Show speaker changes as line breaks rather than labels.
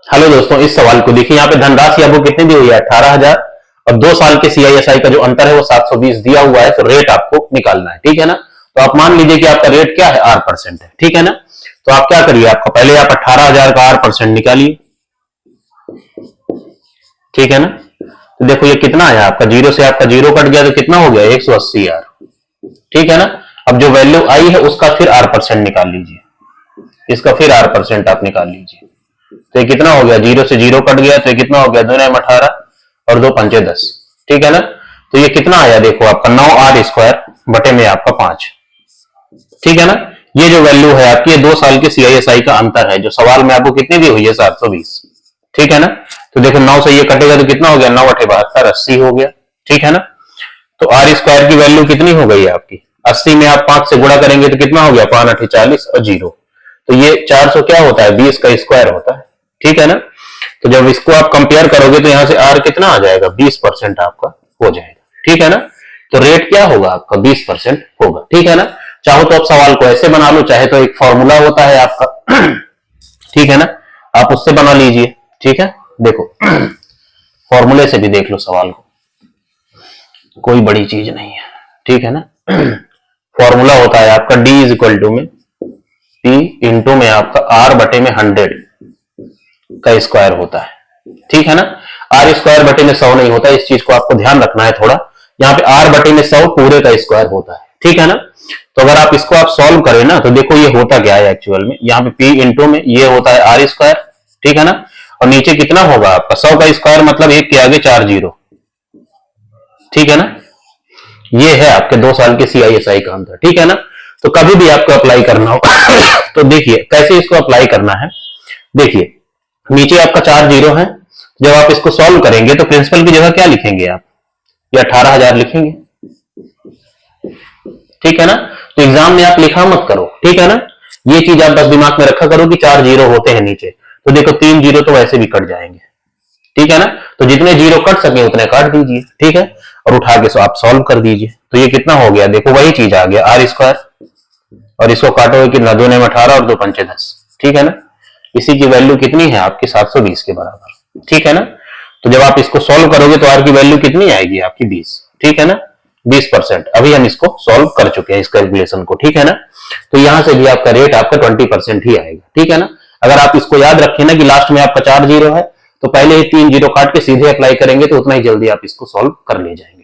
Hello दोस्तों, इस सवाल को देखिए। यहाँ पे धनराशि आपको कितनी दी हुई है? 18,000 और 2 साल के सीआईएसआई का जो अंतर है वो 720 दिया हुआ है। तो रेट आपको निकालना है, ठीक है ना। तो आप मान लीजिए कि आपका रेट क्या है? R% है, ठीक है ना। तो आप क्या करिए, आपका पहले आप 18,000 का R% निकालिए, ठीक है ना। तो देखो ये कितना है आपका, जीरो से आपका जीरो कट गया तो कितना हो गया? 180 यार, ठीक है ना। अब जो वैल्यू आई है उसका फिर R% निकाल लीजिए, इसका फिर R% आप निकाल लीजिए। तो ये कितना हो गया? जीरो से जीरो कट गया तो ये कितना हो गया? 2 9 18 और 2 5 10, ठीक है ना। तो ये कितना आया? देखो आपका 9R² बटे में आपका 5, ठीक है ना। ये जो वैल्यू है आपकी, ये 2 साल के सीआईएसआई का अंतर है, जो सवाल में आपको कितनी दी हुई है? 720, ठीक है ना। तो देखो 9 से ये कटेगा तो कितना हो गया? 9 8 72, 80 हो गया, ठीक है ना। तो R² की वैल्यू कितनी हो गई है आपकी? 80 में आप 5 से गुणा करेंगे तो कितना हो गया? 5 8 40 और 0। तो ये 400 क्या होता है? 20 का स्क्वायर होता है, ठीक है ना। तो जब इसको आप कंपेयर करोगे तो यहां से R कितना आ जाएगा? 20% आपका हो जाएगा, ठीक है ना। तो रेट क्या होगा आपका? 20% होगा, ठीक है ना। चाहो तो आप सवाल को ऐसे बना लो, चाहे तो एक फॉर्मूला होता है आपका ठीक है ना, आप उससे बना लीजिए, ठीक है। देखो फॉर्मूले से भी देख लो सवाल को, कोई बड़ी चीज नहीं है, ठीक है ना। फॉर्मूला होता है आपका D = में P इंटू में आपका R बटे में 100 का स्क्वायर होता है, ठीक है ना। R² बटे में 100 नहीं होता, इस चीज को आपको ध्यान रखना है थोड़ा। यहाँ पे R बटे में 100 पूरे का स्क्वायर होता है, ठीक है ना। तो अगर आप इसको आप सॉल्व करें ना तो देखो ये होता क्या है एक्चुअल में। यहाँ पे P इंटू में ये होता है R², ठीक है ना। और नीचे कितना होगा आपका? 100 का स्क्वायर मतलब 1 के आगे 4 जीरो, ठीक है ना। ये है आपके 2 साल के सीआईएसआई का अंतर, ठीक है ना। तो कभी भी आपको अप्लाई करना हो तो देखिए कैसे इसको अप्लाई करना है। देखिए नीचे आपका 4 जीरो है, जब आप इसको सॉल्व करेंगे तो प्रिंसिपल की जगह क्या लिखेंगे आप? ये 18,000 लिखेंगे, ठीक है ना। तो एग्जाम में आप लिखा मत करो, ठीक है ना। ये चीज आप बस दिमाग में रखा करो कि 4 जीरो होते हैं नीचे, तो देखो 3 जीरो तो वैसे भी कट जाएंगे, ठीक है ना। तो जितने जीरो कट सके उतने काट दीजिए, ठीक है। और उठा के आप सॉल्व कर दीजिए। तो ये कितना हो गया? देखो वही चीज आ गया R², और इसको काटोगे कितना? 2 9 18 और 2 5 10, ठीक है ना। इसी की वैल्यू कितनी है आपकी? 720 के बराबर, ठीक है ना। तो जब आप इसको सॉल्व करोगे तो R की वैल्यू कितनी आएगी आपकी? 20, ठीक है ना। 20%। अभी हम इसको सॉल्व कर चुके हैं इस कैलकुलेशन को, ठीक है ना। तो यहां से भी आपका रेट आपका 20% ही आएगा, ठीक है ना। अगर आप इसको याद रखें ना कि लास्ट में आपका 4 जीरो है, तो पहले ही 3 जीरो काट के सीधे अप्लाई करेंगे तो उतना ही जल्दी आप इसको सॉल्व कर ले जाएंगे।